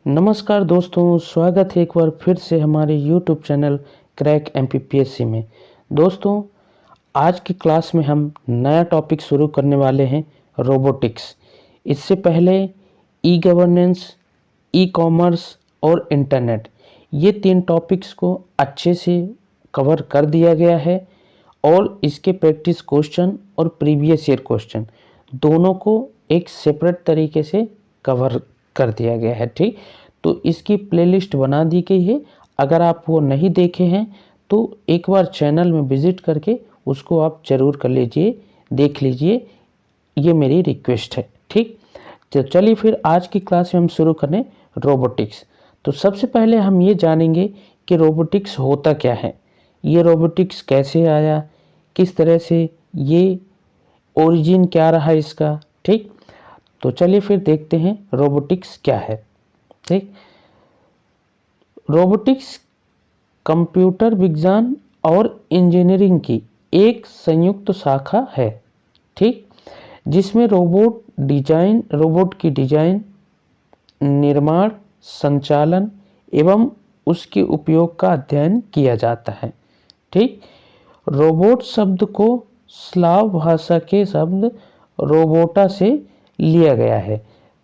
नमस्कार दोस्तों, स्वागत है एक बार फिर से हमारे YouTube चैनल क्रैक MPPSC में। दोस्तों, आज की क्लास में हम नया टॉपिक शुरू करने वाले हैं, रोबोटिक्स। इससे पहले ई गवर्नेंस, ई कॉमर्स और इंटरनेट, ये 3 टॉपिक्स को अच्छे से कवर कर दिया गया है और इसके प्रैक्टिस क्वेश्चन और प्रीवियस ईयर क्वेश्चन दोनों को एक सेपरेट तरीके से कवर कर दिया गया है। ठीक, तो इसकी प्लेलिस्ट बना दी गई है। अगर आप वो नहीं देखे हैं तो एक बार चैनल में विजिट करके उसको आप ज़रूर कर लीजिए, देख लीजिए, ये मेरी रिक्वेस्ट है। ठीक, तो चलिए फिर आज की क्लास में हम शुरू करें रोबोटिक्स। तो सबसे पहले हम ये जानेंगे कि रोबोटिक्स होता क्या है, ये रोबोटिक्स कैसे आया, किस तरह से ये ओरिजिन क्या रहा इसका। ठीक, तो चलिए फिर देखते हैं रोबोटिक्स क्या है। ठीक, रोबोटिक्स कंप्यूटर विज्ञान और इंजीनियरिंग की एक संयुक्त शाखा है। ठीक, जिसमें रोबोट की डिजाइन, निर्माण, संचालन एवं उसके उपयोग का अध्ययन किया जाता है। ठीक, रोबोट शब्द को स्लाव भाषा के शब्द रोबोटा से लिया गया है।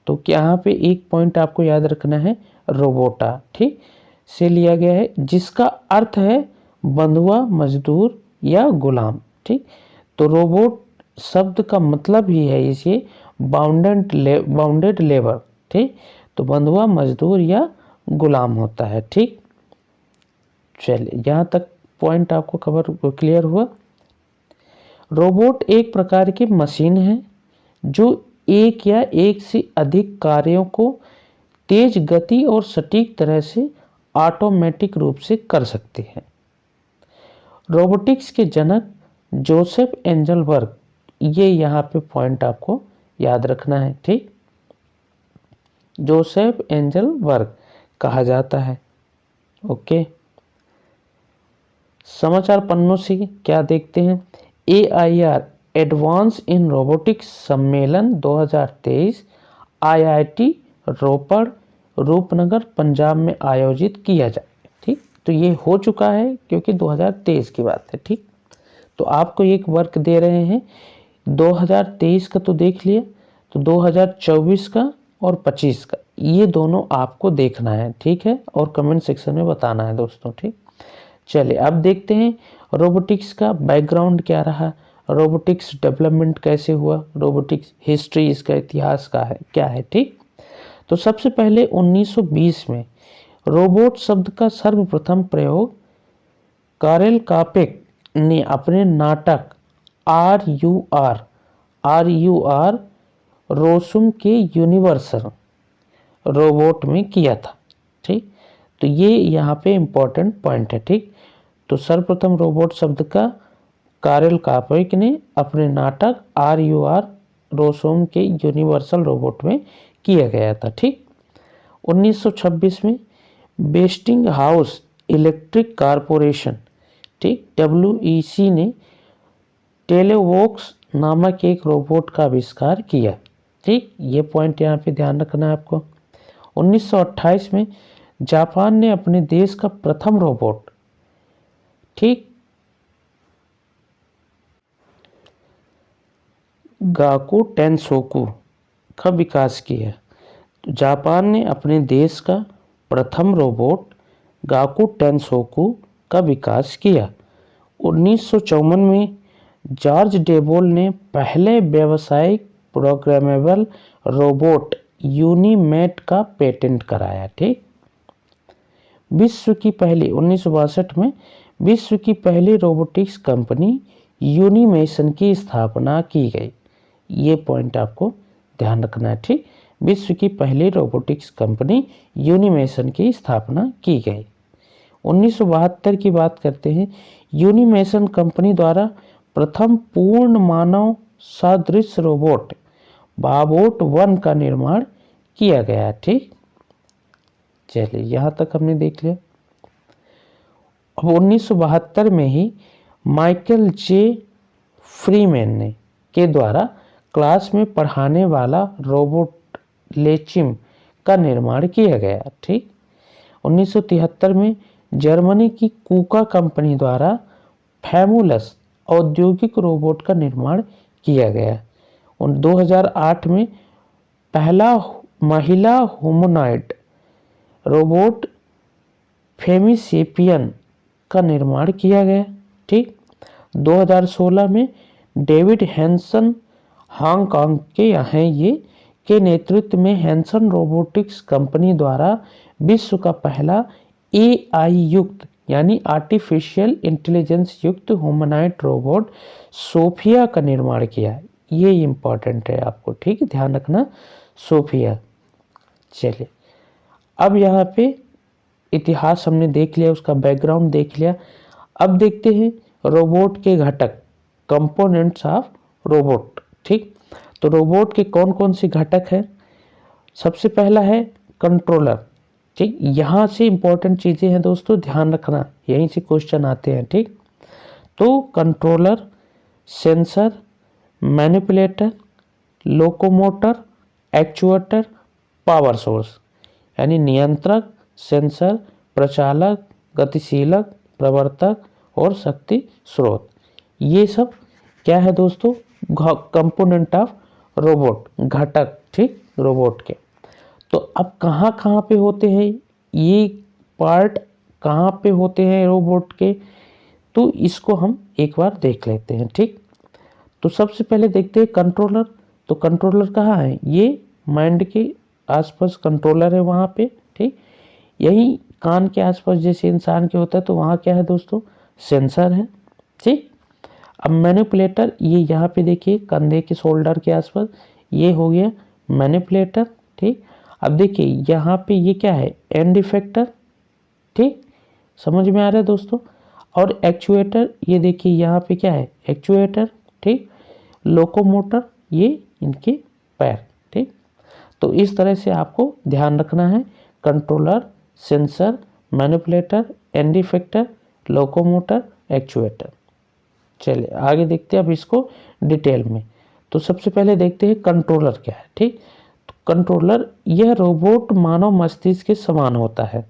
तो यहाँ पे एक पॉइंट आपको याद रखना है, रोबोटा ठीक से लिया गया है, जिसका अर्थ है बंधुआ, मजदूर या गुलाम। ठीक, तो रोबोट शब्द का मतलब ही है इसे बाउंडेड लेबर। ठीक, तो बंधुआ, मजदूर या गुलाम होता है। ठीक, चलिए यहाँ तक पॉइंट आपको क्लियर हुआ। रोबोट एक प्रकार की मशीन है जो एक या एक से अधिक कार्यों को तेज गति और सटीक तरह से ऑटोमेटिक रूप से कर सकते हैं। रोबोटिक्स के जनक जोसेफ एंजल वर्ग, ये यहाँ पे पॉइंट आपको याद रखना है। ठीक, जोसेफ एंजल वर्ग कहा जाता है। ओके, समाचार पन्नों से क्या देखते हैं, AIR एडवांस इन रोबोटिक्स सम्मेलन 2023 IIT रोपड़, रूपनगर, पंजाब में आयोजित किया जाए। ठीक, तो ये हो चुका है क्योंकि 2023 की बात है। ठीक, तो आपको एक वर्क दे रहे हैं 2023 का तो देख लिया, तो 2024 का और 25 का, ये दोनों आपको देखना है। ठीक है, और कमेंट सेक्शन में बताना है दोस्तों। ठीक, चलिए अब देखते हैं रोबोटिक्स का बैकग्राउंड क्या रहा, रोबोटिक्स डेवलपमेंट कैसे हुआ, रोबोटिक्स हिस्ट्री, इसका इतिहास का है क्या है। ठीक, तो सबसे पहले 1920 में रोबोट शब्द का सर्वप्रथम प्रयोग कारेल कापेक ने अपने नाटक RUR रोसुम के यूनिवर्सल रोबोट में किया था। ठीक, तो ये यहाँ पे इम्पोर्टेंट पॉइंट है। ठीक, तो सर्वप्रथम रोबोट शब्द का कारेल कापेक ने अपने नाटक RUR रोसोम के यूनिवर्सल रोबोट में किया गया था। ठीक, 1926 में वेस्टिंग हाउस इलेक्ट्रिक कारपोरेशन, ठीक, WEC ने टेलेवोक्स नामक एक रोबोट का आविष्कार किया। ठीक, ये पॉइंट यहाँ पे ध्यान रखना है आपको। 1928 में जापान ने अपने देश का प्रथम रोबोट, ठीक, गाकू टेंसोकू का विकास किया। तो जापान ने अपने देश का प्रथम रोबोट गाकू टेंसोकू का विकास किया। 1954 में जॉर्ज डेबोल ने पहले व्यावसायिक प्रोग्रामेबल रोबोट यूनीमेट का पेटेंट कराया। ठीक, विश्व की पहली 1962 में विश्व की पहली रोबोटिक्स कंपनी यूनीमेशन की स्थापना की गई। ये पॉइंट आपको ध्यान रखना है। ठीक, विश्व की पहली रोबोटिक्स कंपनी यूनीमेशन की स्थापना की गई। 1972 की बात करते हैं, यूनीमेशन कंपनी द्वारा प्रथम पूर्ण मानव सदृश रोबोट बाबोट 1 का निर्माण किया गया। ठीक, चलिए यहाँ तक हमने देख लिया। अब 1972 में ही माइकल जे फ्रीमैन ने के द्वारा क्लास में पढ़ाने वाला रोबोट लेचिम का निर्माण किया गया। ठीक, 1973 में जर्मनी की कूका कंपनी द्वारा फैमुलस औद्योगिक रोबोट का निर्माण किया गया। और 2008 में पहला महिला ह्यूमनॉइड रोबोट फेमिसेपियन का निर्माण किया गया। ठीक, 2016 में डेविड हैंसन हांगकांग के यहाँ ये के नेतृत्व में हैंसन रोबोटिक्स कंपनी द्वारा विश्व का पहला AI युक्त यानी आर्टिफिशियल इंटेलिजेंस युक्त ह्यूमनॉइड रोबोट सोफिया का निर्माण किया। ये इम्पॉर्टेंट है आपको, ठीक है, ध्यान रखना, सोफिया। चलिए, अब यहाँ पे इतिहास हमने देख लिया, उसका बैकग्राउंड देख लिया। अब देखते हैं रोबोट के घटक, कंपोनेंट्स ऑफ रोबोट। ठीक, तो रोबोट के कौन कौन से घटक हैं? सबसे पहला है कंट्रोलर। ठीक, यहाँ से इंपॉर्टेंट चीज़ें हैं दोस्तों, ध्यान रखना, यहीं से क्वेश्चन आते हैं। ठीक, तो controller, sensor, manipulator, locomotor, actuator, power source, यानी नियंत्रक, सेंसर, प्रचालक, गतिशीलक, प्रवर्तक और शक्ति स्रोत। ये सब क्या है दोस्तों? कंपोनेंट ऑफ रोबोट, घटक, ठीक, रोबोट के। तो अब कहाँ कहाँ पे होते हैं ये पार्ट, कहाँ पे होते हैं रोबोट के, तो इसको हम एक बार देख लेते हैं। ठीक, तो सबसे पहले देखते हैं कंट्रोलर। तो कंट्रोलर कहाँ है? ये माइंड के आसपास कंट्रोलर है वहाँ पे। ठीक, यही कान के आसपास जैसे इंसान के होता है, तो वहाँ क्या है दोस्तों? सेंसर है। ठीक, अब मैनिपुलेटर, ये यहाँ पे देखिए कंधे के शोल्डर के आसपास, ये हो गया मैनिपुलेटर। ठीक, अब देखिए यहाँ पे ये क्या है? And effector. ठीक, समझ में आ रहा है दोस्तों? और एक्चुएटर, ये देखिए यहाँ पे क्या है? एक्चुएटर। ठीक, लोकोमोटर, ये इनके पैर। ठीक, तो इस तरह से आपको ध्यान रखना है, controller, sensor, manipulator, and effector, locomotor, actuator. चलिए आगे देखते हैं अब इसको डिटेल में। तो सबसे पहले देखते हैं कंट्रोलर क्या है। ठीक, तो कंट्रोलर, यह रोबोट मानव मस्तिष्क के समान होता है।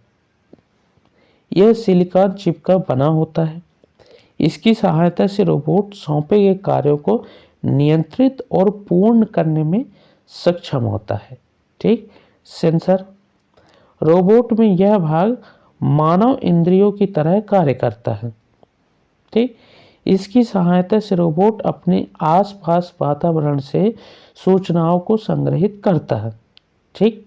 यह सिलिकॉन चिप का बना होता है। इसकी सहायता से रोबोट सौंपे गए कार्यों को नियंत्रित और पूर्ण करने में सक्षम होता है। ठीक, सेंसर, रोबोट में यह भाग मानव इंद्रियों की तरह कार्य करता है। ठीक, इसकी सहायता से रोबोट अपने आसपास वातावरण से सूचनाओं को संग्रहित करता है। ठीक,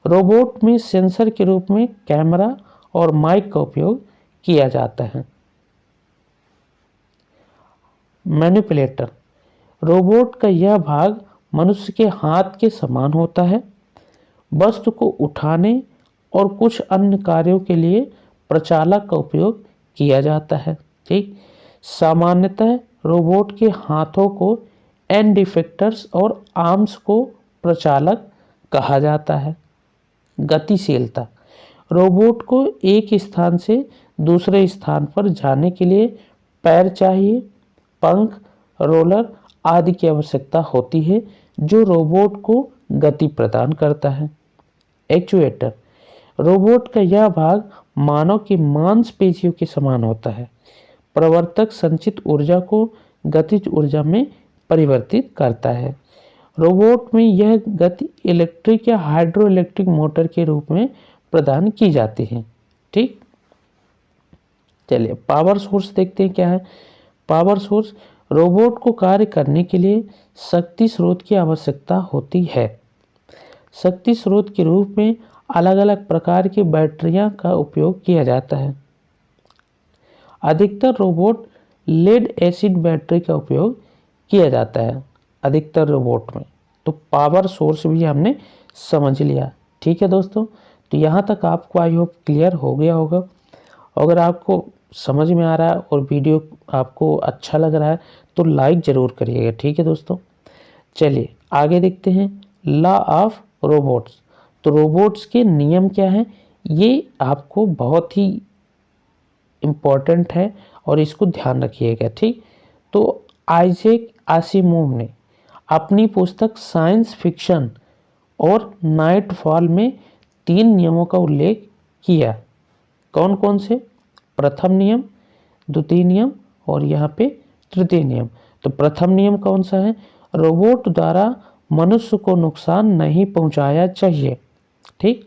रोबोट में सेंसर के रूप में कैमरा और माइक का उपयोग किया जाता है। मैनिपुलेटर, रोबोट का यह भाग मनुष्य के हाथ के समान होता है। वस्तु को उठाने और कुछ अन्य कार्यों के लिए प्रचालक का उपयोग किया जाता है। ठीक, सामान्यतः रोबोट के हाथों को एंड इफेक्टर्स और आर्म्स को प्रचालक कहा जाता है। गतिशीलता, रोबोट को एक स्थान से दूसरे स्थान पर जाने के लिए पैर चाहिए, पंख, रोलर आदि की आवश्यकता होती है, जो रोबोट को गति प्रदान करता है। एक्चुएटर, रोबोट का यह भाग मानव की मांसपेशियों के समान होता है। प्रवर्तक संचित ऊर्जा को गतिज ऊर्जा में परिवर्तित करता है। रोबोट में यह गति इलेक्ट्रिक या हाइड्रो इलेक्ट्रिक मोटर के रूप में प्रदान की जाती है। ठीक, चलिए पावर सोर्स देखते हैं क्या है। पावर सोर्स, रोबोट को कार्य करने के लिए शक्ति स्रोत की आवश्यकता होती है। शक्ति स्रोत के रूप में अलग अलग प्रकार की बैटरियां का उपयोग किया जाता है। अधिकतर रोबोट लेड एसिड बैटरी का उपयोग किया जाता है अधिकतर रोबोट में। तो पावर सोर्स भी हमने समझ लिया। ठीक है दोस्तों, तो यहाँ तक आपको आई होप क्लियर हो गया होगा। अगर आपको समझ में आ रहा है और वीडियो आपको अच्छा लग रहा है तो लाइक ज़रूर करिएगा। ठीक है दोस्तों, चलिए आगे देखते हैं लॉ ऑफ रोबोट्स। तो रोबोट्स के नियम क्या हैं, ये आपको बहुत ही इम्पॉर्टेंट है और इसको ध्यान रखिएगा। ठीक, तो आइजैक आसिमोव ने अपनी पुस्तक साइंस फिक्शन और नाइटफॉल में 3 नियमों का उल्लेख किया। कौन कौन से? प्रथम नियम, द्वितीय नियम और यहाँ पे तृतीय नियम। तो प्रथम नियम कौन सा है? रोबोट द्वारा मनुष्य को नुकसान नहीं पहुंचाया चाहिए, ठीक,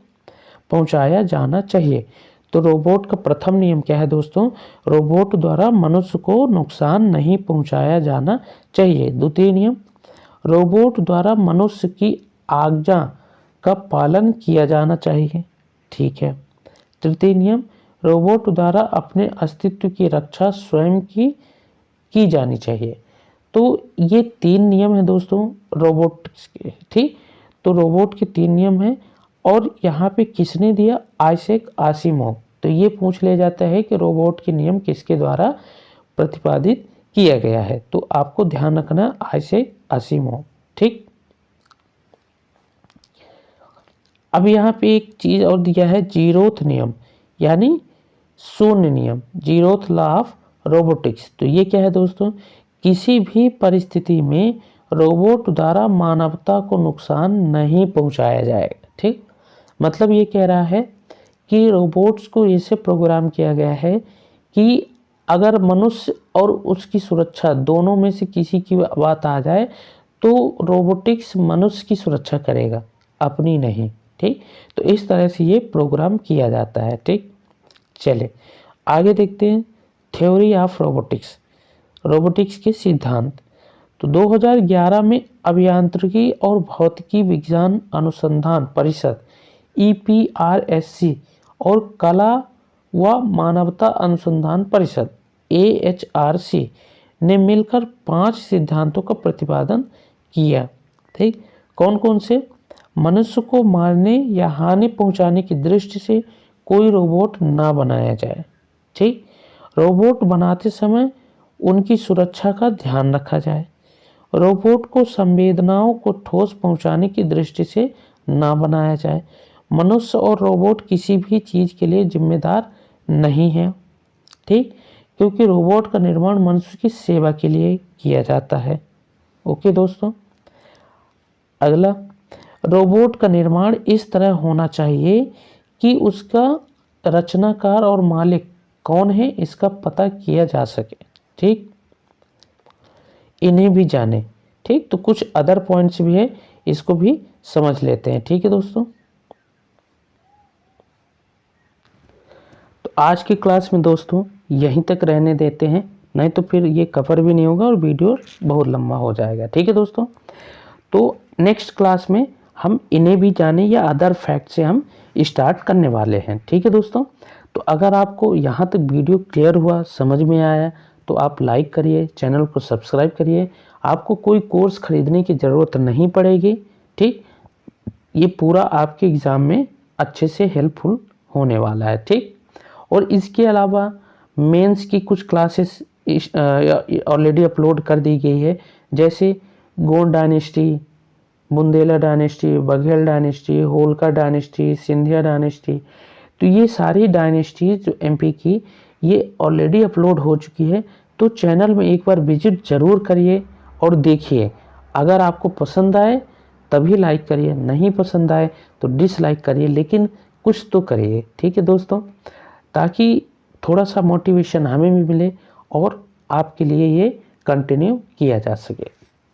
पहुंचाया जाना चाहिए। तो रोबोट का प्रथम नियम क्या है दोस्तों? रोबोट द्वारा मनुष्य को नुकसान नहीं पहुंचाया जाना चाहिए। द्वितीय नियम, रोबोट द्वारा मनुष्य की आज्ञा का पालन किया जाना चाहिए, ठीक है। तृतीय नियम, रोबोट द्वारा अपने अस्तित्व की रक्षा स्वयं की जानी चाहिए। तो ये 3 नियम हैं दोस्तों रोबोटिक्स के, ठीक। तो रोबोट के 3 नियम हैं और यहाँ पे किसने दिया? Isaac Asimov. तो ये पूछ लिया जाता है कि रोबोट के नियम किसके द्वारा प्रतिपादित किया गया है? तो आपको ध्यान रखना आइजैक आसिमोव, ठीक। अब यहाँ पे एक चीज और दिया है, जीरोथ नियम यानी शून्य नियम, जीरोथ लॉ ऑफ रोबोटिक्स। तो ये क्या है दोस्तों? किसी भी परिस्थिति में रोबोट द्वारा मानवता को नुकसान नहीं पहुंचाया जाएगा, ठीक। मतलब ये कह रहा है कि रोबोट्स को ऐसे प्रोग्राम किया गया है कि अगर मनुष्य और उसकी सुरक्षा दोनों में से किसी की बात आ जाए तो रोबोटिक्स मनुष्य की सुरक्षा करेगा, अपनी नहीं, ठीक। तो इस तरह से ये प्रोग्राम किया जाता है, ठीक। चले आगे देखते हैं थ्योरी ऑफ रोबोटिक्स, रोबोटिक्स के सिद्धांत। तो 2011 में अभियांत्रिकी और भौतिकी विज्ञान अनुसंधान परिषद EPRSC और कला व मानवता अनुसंधान परिषद AHRC ने मिलकर 5 सिद्धांतों का प्रतिपादन किया, ठीक। कौन कौन से? मनुष्य को मारने या हानि पहुंचाने की दृष्टि से कोई रोबोट ना बनाया जाए, ठीक। रोबोट बनाते समय उनकी सुरक्षा का ध्यान रखा जाए। रोबोट को संवेदनाओं को ठोस पहुंचाने की दृष्टि से ना बनाया जाए। मनुष्य और रोबोट किसी भी चीज़ के लिए जिम्मेदार नहीं है, ठीक, क्योंकि रोबोट का निर्माण मनुष्य की सेवा के लिए किया जाता है। ओके दोस्तों, अगला, रोबोट का निर्माण इस तरह होना चाहिए कि उसका रचनाकार और मालिक कौन है इसका पता किया जा सके, ठीक, इन्हें भी जाने, ठीक। तो कुछ अदर पॉइंट्स भी है, इसको भी समझ लेते हैं, ठीक है दोस्तों। तो आज की क्लास में दोस्तों यहीं तक रहने देते हैं, नहीं तो फिर ये कवर भी नहीं होगा और वीडियो बहुत लंबा हो जाएगा, ठीक है दोस्तों। तो नेक्स्ट क्लास में हम इन्हें भी जाने या अदर फैक्ट से हम स्टार्ट करने वाले हैं, ठीक है दोस्तों। तो अगर आपको यहाँ तक वीडियो क्लियर हुआ, समझ में आया, तो आप लाइक करिए, चैनल को सब्सक्राइब करिए। आपको कोई कोर्स खरीदने की ज़रूरत नहीं पड़ेगी, ठीक। ये पूरा आपके एग्ज़ाम में अच्छे से हेल्पफुल होने वाला है, ठीक। और इसके अलावा मेंस की कुछ क्लासेस ऑलरेडी अपलोड कर दी गई है, जैसे Gond dynasty, Bundela dynasty, Baghel dynasty, Holkar dynasty, Scindia dynasty. तो ये सारी डायनेस्टीज जो MP की, ये ऑलरेडी अपलोड हो चुकी है। तो चैनल में एक बार विजिट ज़रूर करिए और देखिए। अगर आपको पसंद आए तभी लाइक करिए, नहीं पसंद आए तो डिसलाइक करिए, लेकिन कुछ तो करिए, ठीक है दोस्तों, ताकि थोड़ा सा मोटिवेशन हमें भी मिले और आपके लिए ये कंटिन्यू किया जा सके,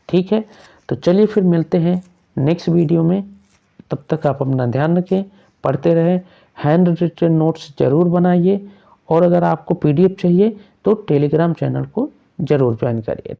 ठीक है। तो चलिए फिर मिलते हैं नेक्स्ट वीडियो में। तब तक आप अपना ध्यान रखें, पढ़ते रहें, हैंड रिटन नोट्स ज़रूर बनाइए और अगर आपको PDF चाहिए तो टेलीग्राम चैनल को ज़रूर ज्वाइन करिए।